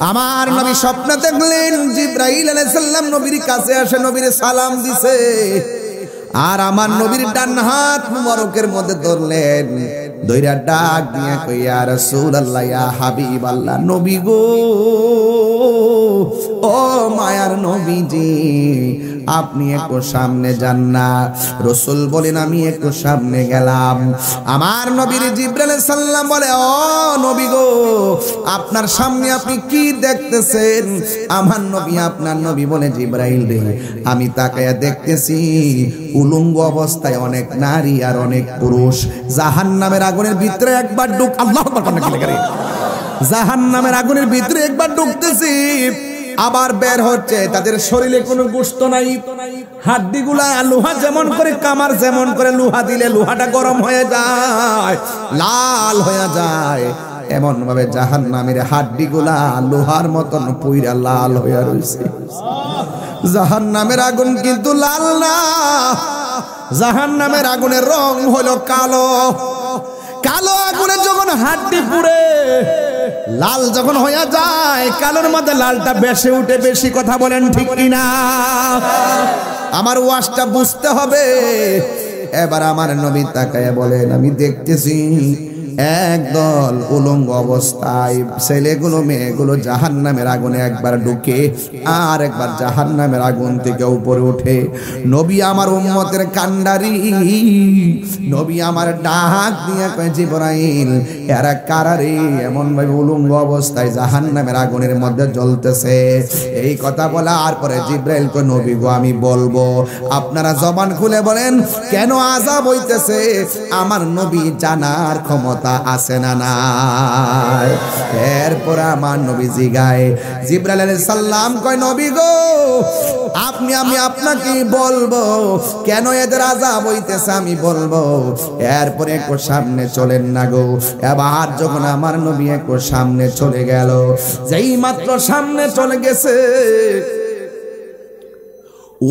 আমার নবী স্বপ্নে দেখলেন জিবরাইল আলাইহিস সালাম নবীর কাছে আসে, নবীর সালাম দিছে, আর আমার নবীর ডান হাত মুবারকের মধ্যে ধরলেন, দইরা ডাক দিয়ে কই ইয়া রাসূলুল্লাহ, ইয়া হাবিবাল্লাহ, নবী গো, ও মায়ার নবীজি, আপনি একটু সামনে যান না। রাসূল বলেন আমি একটু সামনে গেলাম। আমার নবীর জিবরাইল আলাইহিস সালাম বলে, ও নবী গো, আপনার সামনে আপনি কি দেখতেছেন? আমার নবী, আপনার নবী বলে, জিবরাইল রে, আমি তাকায়া দেখতেছি উলঙ্গ অবস্থায় অনেক নারী আর অনেক পুরুষ জাহান্নামের আগুনের ভিতরে একবার ঢুক, আল্লাহু আকবার, জাহান্নামের আগুনের ভিতরে একবার ঢুকতেছি, আবার বের হচ্ছে। তাদের শরীরে কোনো গোশত নাই, হাড্ডিগুলা লোহা যেমন করে কামার যেমন করে লোহা দিলে লোহাটা গরম হয়ে যায়, লাল হয়ে যায়, এমন ভাবে জাহান্নামের হাড্ডিগুলা লোহার মতন পুইরা লাল হয়ে রয়েছে। জাহান্নামের আগুন কিন্তু লাল না, জাহান্নামের আগুনের রং হলো কালো। কালো আগুনে যখন হাড্ডি পুড়ে লাল যখন হয়ে যায়, কালোর মধ্যে লালটা বেশি উঠে। বেশি কথা বলেন ঠিক কিনা? আমার ওয়াজটা বুঝতে হবে। এবার আমার নবী তাকায়া বলেন, আমি দেখতেছি একদল উলঙ্গ অবস্থায় ছেলেগুলো মেয়েগুলো জাহান্নামের আগুনে একবার ঢুকে আর একবার জাহান্নামের আগুন থেকে উপরে ওঠে। নবী আমার উম্মতের কান্ডারি, নবী আমার ডাক দিয়ে কয়, জিবরাইল, এরা কারারে এমন ভাবে উলঙ্গ অবস্থায় জাহান্নামের আগুনের মধ্যে জ্বলতেছে। এই কথা বলার পরে জিবরাইল কয়, নবী গো, আমি বলবো, আপনারা জবান খুলে বলেন কেন আযাব হইতেছে? আমার নবী জানার ক্ষমতা আছে না নাই? এরপর আমার নবী জিগায়, জিবরাইল আলাইহিস সালাম কয়, নবী গো, আমি আপনাকে বলবো কেন এদের আযাব হইতেছে, আমি বলবো। এরপরে একটু সামনে চলেন না গো। এবার যখন আমার নবী একটু সামনে চলে গেল, যেই মাত্র সামনে চলে গেছে,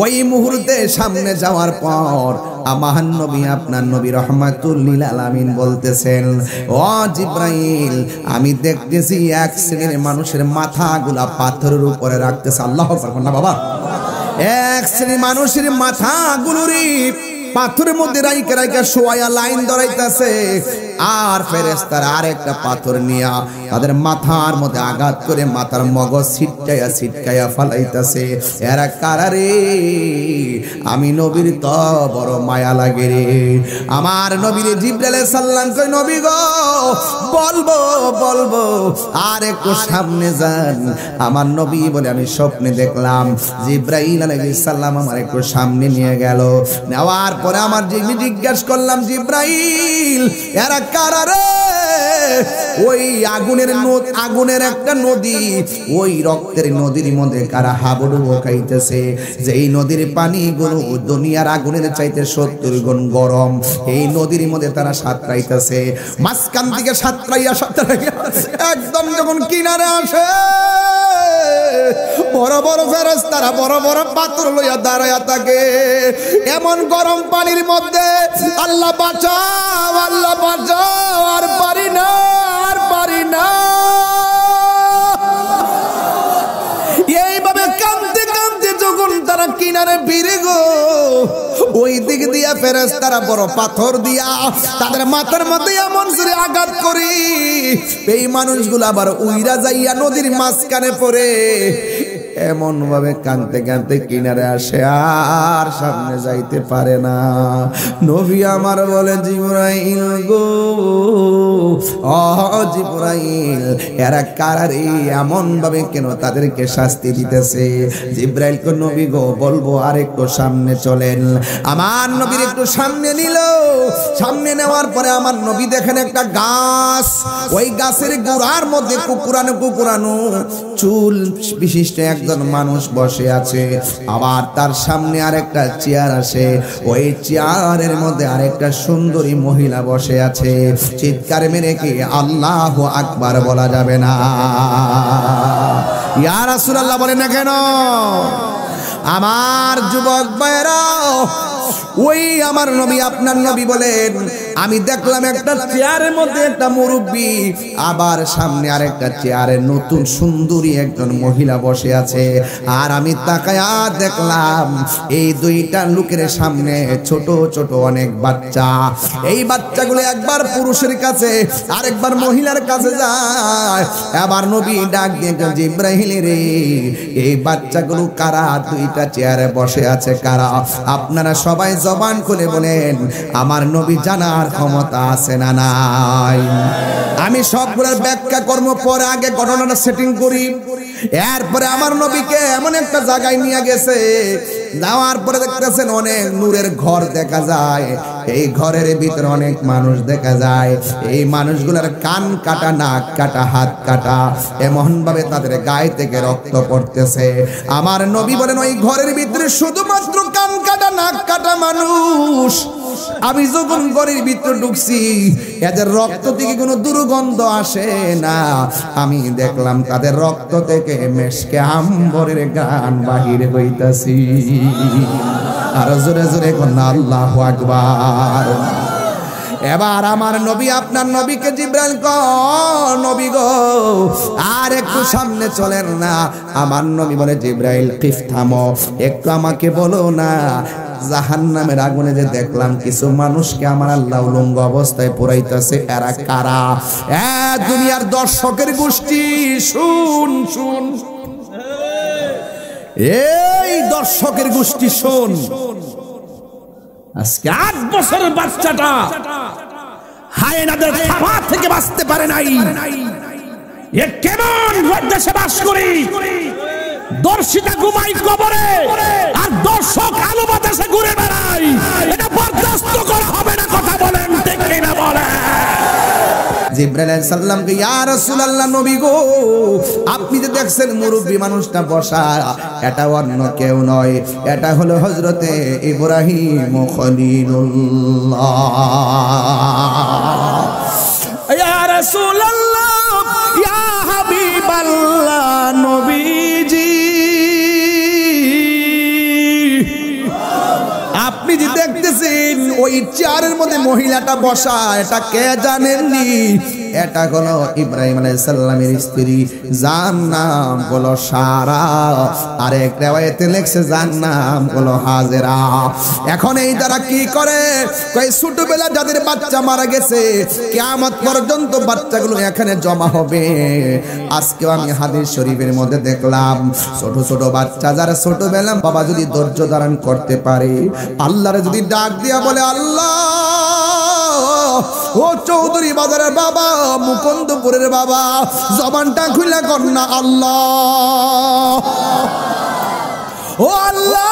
ওই মুহূর্তে সামনে যাওয়ার পর আমার নবী, আপনার নবী রাহমাতুল লিল আলামিন বলতেছেন, ও জিবরাইল, আমি দেখতেছি এক শ্রেণীর মানুষের মাথাগুলা পাথরের উপরে রাখতেছে। আল্লাহু আকবার না বাবা? এক শ্রেণীর মানুষের মাথাগুলোরই পাথরের মধ্যে রাইকা রাইকা শোয়া লাইন ধরাইতেছে, আর ফেরেশতারা আরেকটা পাথর নিয়া তাদের মাথার মধ্যে আঘাত করে মাথার মগজ ছিটকায়া ছিটকায়া ফালাইতেছে। এরা কারারে? আমি নবীর তো বড় মায়া লাগে রে। আমার নবীর জিবরাইল আলাইহিস সালাম কই, নবী গো, বলবো আর একটু সামনে যান। আমার নবী বলে, আমি স্বপ্নে দেখলাম জিবরাইল আলাইহিস সালাম আমার একটু সামনে নিয়ে গেল। নেওয়ার পরে আমার জিজ্ঞাসা করলাম, জিবরাইল, এরা কারারে? ওই আগুনের একটা নদী, ওই রক্তের নদীর মধ্যে কারা হাবুডুবু খাইতেছে, যেই নদীর পানিগুলো দুনিয়ার আগুনের চাইতে 70 গুণ গরম। এই নদীর মধ্যে তারা সাঁতরাইতেছে, মাঝখান থেকে সাঁতরাইয়া একদম যখন কিনারে আসে, বড় বড় ফেরেশতারা বড় বড় পাথর লইয়া দাঁড়ায়া থাকে। এমন গরম পানির মধ্যে, আল্লাহ বাঁচাও, আল্লাহ বাঁচাও, আর পারি না, আর পারি না। এইভাবে কাঁদতে কাঁদতে যখন তারা কিনারে ফিরে গো, ওই দিক দিয়া ফেরেশতারা বড় পাথর দিয়া তাদের মাথার মধ্যে এমন করে আঘাত করি, এই মানুষগুলো আবার উইরা যাইয়া নদীর মাঝখানে পড়ে এমন ভাবে কাঁদতে কাঁদতে কিনারে আসে, আর সামনে যাইতে পারে না। নবী আমার বলে, জিবরাইল গো, ও জিবরাইল, এরা কারারে? এমন ভাবে কেন তাদেরকে শাস্তি দিতেছে? জিবরাইল কো, নবী গো, বলবো আর একটু সামনে চলেন। আমার নবীর একটু সামনে নিল। সামনে নেওয়ার পরে আমার নবী দেখেন একটা গাছ, ওই গাছের গোড়ার মধ্যে কুকুরানো কুকুরানো চুল বিশিষ্ট একজন মানুষ বসে আছে। আবার তার সামনে আরেকটা চেয়ার আছে, ওই চেয়ারের মধ্যে আরেকটা সুন্দরী মহিলা বসে আছে। চিৎকার মেরে কি আল্লাহু আকবার বলা যাবে না? ইয়া রাসূলুল্লাহ বলেন না কেন? আমার যুবক ভাইরা, ওই আমার নবী, আপনার নবী বলেন, আমি দেখলাম একটা চেয়ারের মধ্যে একটা মুরব্বী, আবার সামনে আরেকটা চেয়ারে নতুন সুন্দরী একজন মহিলা বসে আছে। আর আমি তাকায়া দেখলাম এই দুইটা লোকের সামনে ছোট ছোট অনেক বাচ্চা। এই বাচ্চাগুলো একবার পুরুষের কাছে আরেকবার মহিলার কাছে যায়। আবার নবী ডাক দিয়ে জিব্রাইল রে, এই বাচ্চাগুলো কারা? দুইটা চেয়ারে বসে আছে কারা? আপনারা সবাই জবান খুলে বলেন, আমার নবী জানার ক্ষমতা আছে না নাই? আমি সবগুলোর ব্যাখ্যা কর্ম পরে, আগে ঘটনাটা সেটিং করি। এরপরে আমার নবীকে এমন একটা জায়গায় নিয়ে গেছে, যাওয়ার পরে দেখতেছেন অনেক নূরের ঘর দেখা যায়। এই ঘরের ভিতরে অনেক মানুষ দেখা যায়। এই মানুষগুলোর কান কাটা, নাক কাটা, হাত কাটা, এমন ভাবে তাদের গায়ে থেকে রক্ত পড়তেছে। আমার নবী বলেন, ওই ঘরের ভিতরে শুধুমাত্র কান কাটা, নাক কাটা মানুষ। আমি যখন ঘরের ভিতরে ঢুকছি, এদের রক্ত থেকে কোনো দুর্গন্ধ আসে না। আমি দেখলাম তাদের রক্ত থেকে মেশকে আম্বরের গান বাহির হইতাছি। আর জোরে জোরে কন্যা আল্লাহু আকবার। এবার আমার নবী আপনার নবীকে জিব্রাইল কয়, নবী গো আর একটু সামনে চলেন না। আমার নবী বলে, জিব্রাইল কিফ থামো, একটু আমাকে বলো না, জাহান্নামের আগুনে যে দেখলাম কিছু মানুষকে আমার আল্লাহ উলঙ্গ অবস্থায় পোড়াইতেছে, এরা কারা? দুনিয়ার দর্শকের গোষ্ঠী, শুন শুন, এই দর্শকের গোষ্ঠী শোন। আজকে 8 বছরের বাচ্চাটা হায়েনাদের থাবা থেকে বাঁচতে পারে নাই। এ কেমন দেশে বাস করি? দর্শিতা ঘুমাই কবরে, আর দর্শক আলো বাতাসে ঘুরে বেড়াই। এটা বরদাস্ত করা হবে না। কথা বলেন ঠিক কিনা বলেন? জিবরাইল আলাইহিস সালামকে, ইয়া রাসূলুল্লাহ, নবী গো আপনি যে দেখছেন মুরব্বী মানুষটা বসা, এটা অন্য কেউ নয়, এটা হলো হযরতে ইব্রাহিম খলিলুল্লাহ। ইয়া রাসূলুল্লাহ, ইয়া হাবিবাল্লাহ, নবীজি আপনি যে দেখতেছেন ওই চেয়ারের মধ্যে মহিলাটা বসা, এটা কে জানেননি? এটা হলো ইব্রাহিম আলাইহিস সালামের স্ত্রী, যার নাম হলো সারা। আরেক রিওয়ায়াতে লেখছে যার নাম হলো হাজেরা। এখন এই দ্বারা কি করে? কই ছোটবেলা যাদের বাচ্চা মারা গেছে, কিয়ামত পর্যন্ত বাচ্চাগুলো এখানে জমা হবে। আজকেও আমি হাদিস শরীফের মধ্যে দেখলাম ছোট ছোট বাচ্চা, যারা ছোটবেলা বাবা যদি ধৈর্য ধারণ করতে পারে, আল্লাহরে যদি ডাক দিয়া বলে, আল্লাহ ও চৌধুরী বাজারের বাবা, মুকুন্দপুরের বাবা, জবানটা খুলে কর না, আল্লাহ ও আল্লাহ,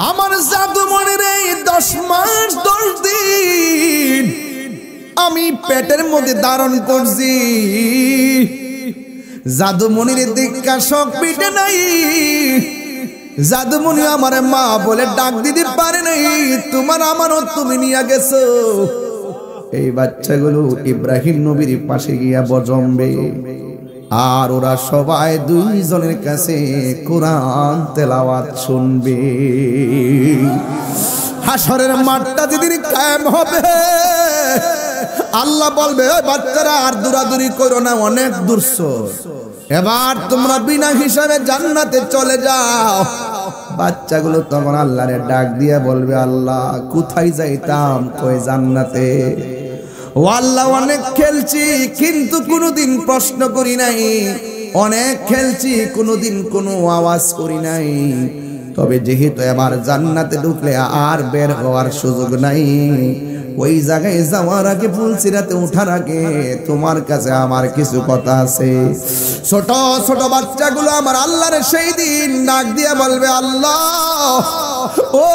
আমার জাদুমণির এই 10 মাস 10 দিন আমি পেটের মধ্যে ধারণ করছি, জাদুমণির দীক্ষা শখ পিটে নাই, জাদুমণি আমার মা বলে ডাক দিতে পারে নাই, তোমার আমারও তুমি নিয়ে গেছো। এই বাচ্চাগুলো ইব্রাহিম নবীর পাশে গিয়া বজম্বে, আর ওরা সবাই 2 জনের কাছে কোরআন তেলাওয়াত শুনবে। হাসরের মাঠটা যেদিন কায়েম হবে, আল্লাহ বলবে, ওই বাচ্চারা আর দৌড়াদৌড়ি করো না, অনেক দূরছো, এবার তোমরা বিনা হিসাবে জান্নাতে চলে যাও। বাচ্চাগুলো তখন আল্লাহরে ডাক দিয়া বলবে, আল্লাহ কোথায় যাইতাম? কই জান্নাতে। ও আল্লাহ অনেক খেলছি কিন্তু কোনোদিন প্রশ্ন করি নাই, অনেক খেলছি কোনোদিন কোনো আওয়াজ করি নাই, তবে যেহেতু এবার জান্নাতে ঢুকলে আর বের হওয়ার সুযোগ নাই, ওই জায়গায় যাওয়ার আগে, ফুলসিরাতে ওঠার আগে তোমার কাছে আমার কিছু কথা আছে। ছোট ছোট বাচ্চাগুলো আমার আল্লাহর সেই দিন ডাক দিয়ে বলবে, আল্লাহ ও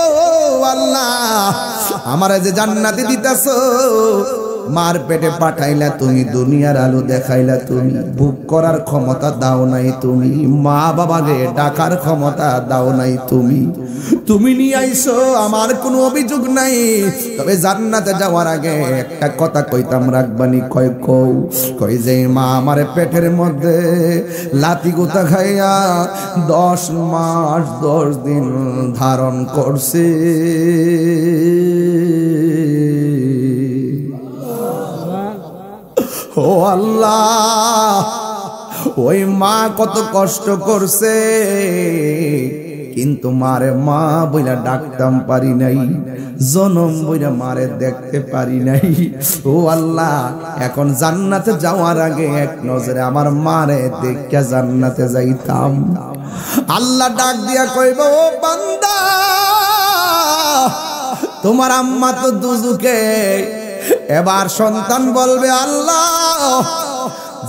আল্লাহ, আমার যে জান্নাতে দিতেছো, মার পেটে পাঠাইলা তুমি, দুনিয়ার আলো দেখাইলা তুমি, ভোগ করার ক্ষমতা দাও নাই তুমি, মা বাবাকে ডাকার ক্ষমতা দাও নাই তুমি। তুমি নিয়ে আইছো, আমার কোনো অভিযোগ নাই। তবে জান্নাতে যাওয়ার আগে একটা কথা কইতাম রাখবানি। কই যে মা আমার পেটের মধ্যে লাতি গোতা খাইয়া 10 মাস 10 দিন ধারণ করছে, ও আল্লাহ, ওই মা কত কষ্ট করছে, কিন্তু মারে মা বইলা ডাকতাম পারি নাই, জনম বইলা মারে দেখতে পারি নাই। ও আল্লাহ, এখন জান্নাতে যাওয়ার আগে এক নজরে আমার মারে দেখা জান্নাতে যাইতাম। আল্লাহ ডাক দিয়া কইব, ও বান্দা, তোমার আম্মা তো দুজুকে। এবার সন্তান বলবে, আল্লাহ,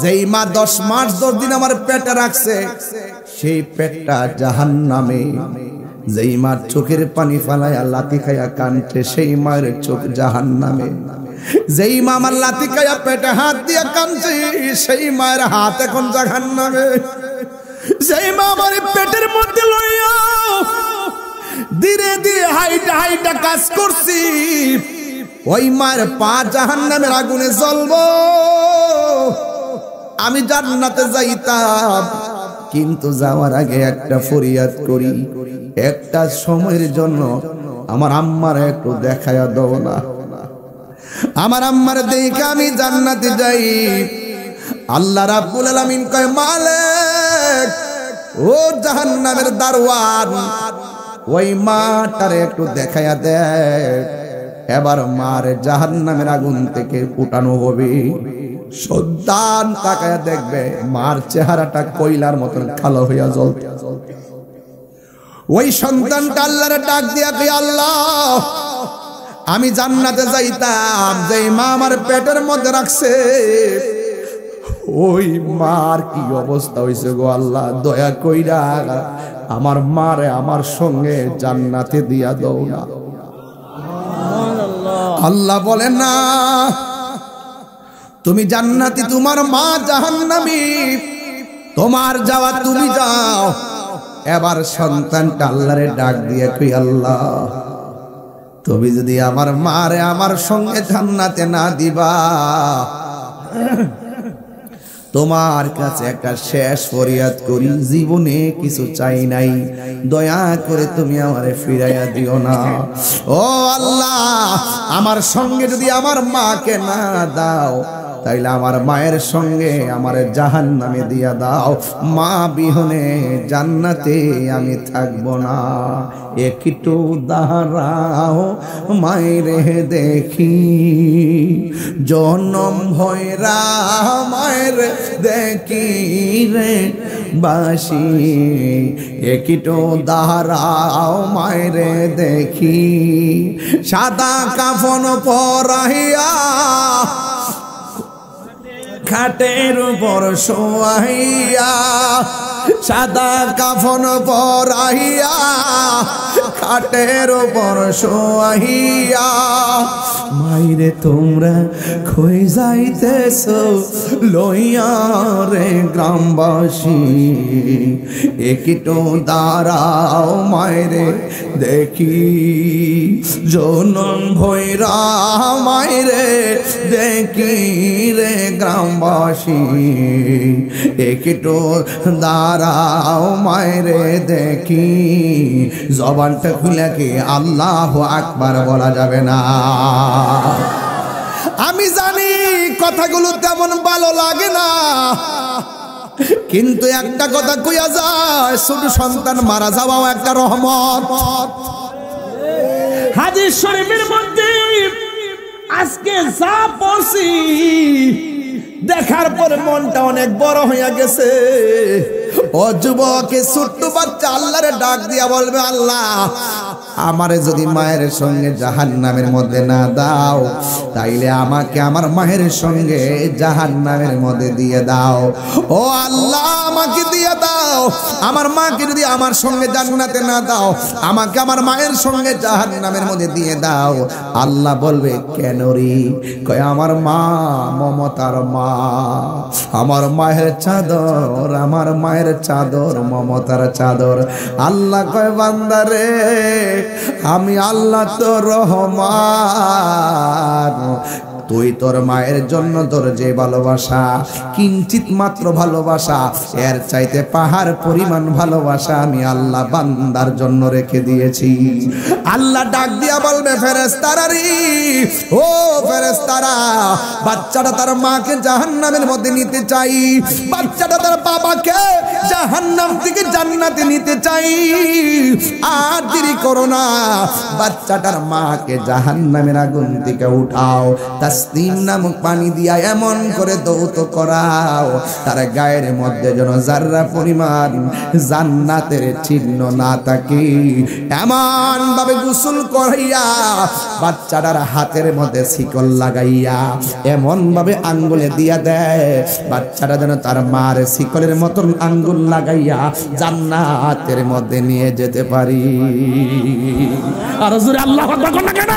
যেই মা 10 মাস 10 দিন আমার পেটে রাখছে, সেই পেটটা জাহান্নামে। যেই মার চোখের পানি ফালাইয়া লাথি খাইয়া কানছে, সেই মায়ের চোখ জাহান্নামে। যেই মা আমার লাথি খাইয়া পেটে হাত দিয়া কানছে, সেই মায়ের হাত এখন জাহান্নামে। যেই মা আমার পেটের মধ্যে লইয়া ধীরে ধীরে হাইটা হাইটা কাজ করছি, ওই মায়ের পা জাহান্নামের আগুনে জ্বলবো। আমি জান্নাতে যাইতাম, কিন্তু যাওয়ার আগে একটা ফরিয়াদ করি, একটা সময়ের জন্য আমার আম্মার একটু দেখায়া দাও না। আমার আম্মার দেখে আমি জান্নাতে যাই। আল্লাহ রাব্বুল আলামিন কয়, মালিক, ও জাহান্নামের দারওয়ান, ওই মাটারে একটু দেখায়া দে। এবার মার জাহান্নামের আগুন থেকে উঠানো হবে। সন্তান তাকায়া দেখবে মার চেহারাটা কয়লার মতন কালো হইয়া জ্বলতে। ওই সন্তানটা আল্লাহর ডাক দিয়া কই, আল্লাহ, আমি জান্নাতে যাইতাম, যে মা আমার পেটের মধ্যে রাখছে, ওই মার কি অবস্থা হইছে গো আল্লাহ, দয়া কইরা আমার মারে আমার সঙ্গে জান্নাতে দিয়া দাও না। আল্লাহ বলেন, না, তুমি জান্নাতি, তোমার মা জাহান্নামী, তোমার যাওয়া তুমি যাও। এবার সন্তানটা আল্লাহরে ডাক দিয়ে কই, আল্লাহ, তুমি যদি আমার মারে আমার সঙ্গে জান্নাতে না দিবা, তোমার কাছে একটা শেষ ফরিয়াদ করি, জীবনে কিছু চাই নাই, দয়া করে তুমি আমারে ফিরাইয়া দিও না। ও আল্লাহ, আমার সঙ্গে যদি আমার মাকে না দাও, তাইলে আমার মায়ের সঙ্গে আমার জাহান্নামে দিয়া দাও। মা বিহনে জান্নাতে আমি থাকবো না। একটু দাঁড়াও মায়েরে দেখি, জনম ভয়রা মায়ের দেখি রে বাসি। একটু দাঁড়াও মায়েরে দেখি, সাদা কাফন পরাইয়া খাটের উপর শোয়াইয়া, সাদা কাফন পরাইয়া খাটের উপর শোয়াইয়া। মাইরে তোমরা কই যাইতেছো লইয়া রে গ্রামবাসী, একটু দাঁড়াও মাইরে দেখি, জনম ভৈরা মাইরে দেখি রে গ্রামবাসী। একটু দাঁড়াও মাইরে দেখি, জবানটা খুলে কি আল্লাহু আকবার বলা যাবে না? আমি জানি কথাগুলো তেমন ভালো লাগে না, কিন্তু একটা কথা কইয়া যায়, ছোট সন্তান মারা যাওয়াও একটা রহমত। হাদিস শরীফের মধ্যে আজকে যা পড়ছি, দেখার পর মনটা অনেক বড় হইয়া গেছে। ও যুবক, ছোট্ট বাচ্চা আল্লাহরে ডাক দিয়া বলবে, আল্লাহ, আমারে যদি মায়ের সঙ্গে জাহান্নামের মধ্যে না দাও, তাইলে আমাকে আমার মায়ের সঙ্গে জাহান্নামের মধ্যে দিয়ে দাও। ও আল্লাহ, আমাকে দিয়ে দাও। দাও, আমার মাকে যদি আমার সঙ্গে জান্নাতে না দাও, আমাকে আমার মায়ের সঙ্গে জাহান্নামের মধ্যে দিয়ে দাও। আল্লাহ বলবে কেন রে? কয় আমার মা মমতার মা, আমার মায়ের চাদর, আমার মায়ের চাদর মমতার চাদর। আল্লাহ কয় বান্দারে আমি আল্লাহ তো রহমান, তুই তোর মায়ের জন্য তোর যে ভালোবাসা, কিঞ্চিত মাত্র ভালোবাসা, এর চাইতে পাহাড় পরিমাণ ভালোবাসা আমি আল্লাহ বান্দার জন্য রেখে দিয়েছি। আল্লাহ ডাক দিয়া বলবে ফেরেশতারা রে, ও ফেরেশতারা, বাচ্চাটা তার মাকে জাহান্নামের মধ্যে নিতে চাই, বাচ্চাটা তার বাবাকে জাহান্নাম থেকে জান্নাতে নিতে চাই। আর দেরি করো না, বাচ্চাটার মাকে জাহান্নামের আগুন থেকে উঠাও, তাসনিম নামক পানি দিয়া এমন করে দৌত করাও তার গায়ের মধ্যে যেন যাররা পরিমাণ জান্নাতের চিহ্ন না থাকে। এমন ভাবে গোসল করাইয়া বাচ্চাটার হাতের মধ্যে শিকল লাগাইয়া এমন ভাবে আঙ্গুলে দিয়া দেয়, বাচ্চাটা যেন তার মার শিকলের মতন আঙ্গুল লাগাইয়া জান্নাতের মধ্যে নিয়ে যেতে পারি। আর হুজুর আল্লাহু আকবার না কেন?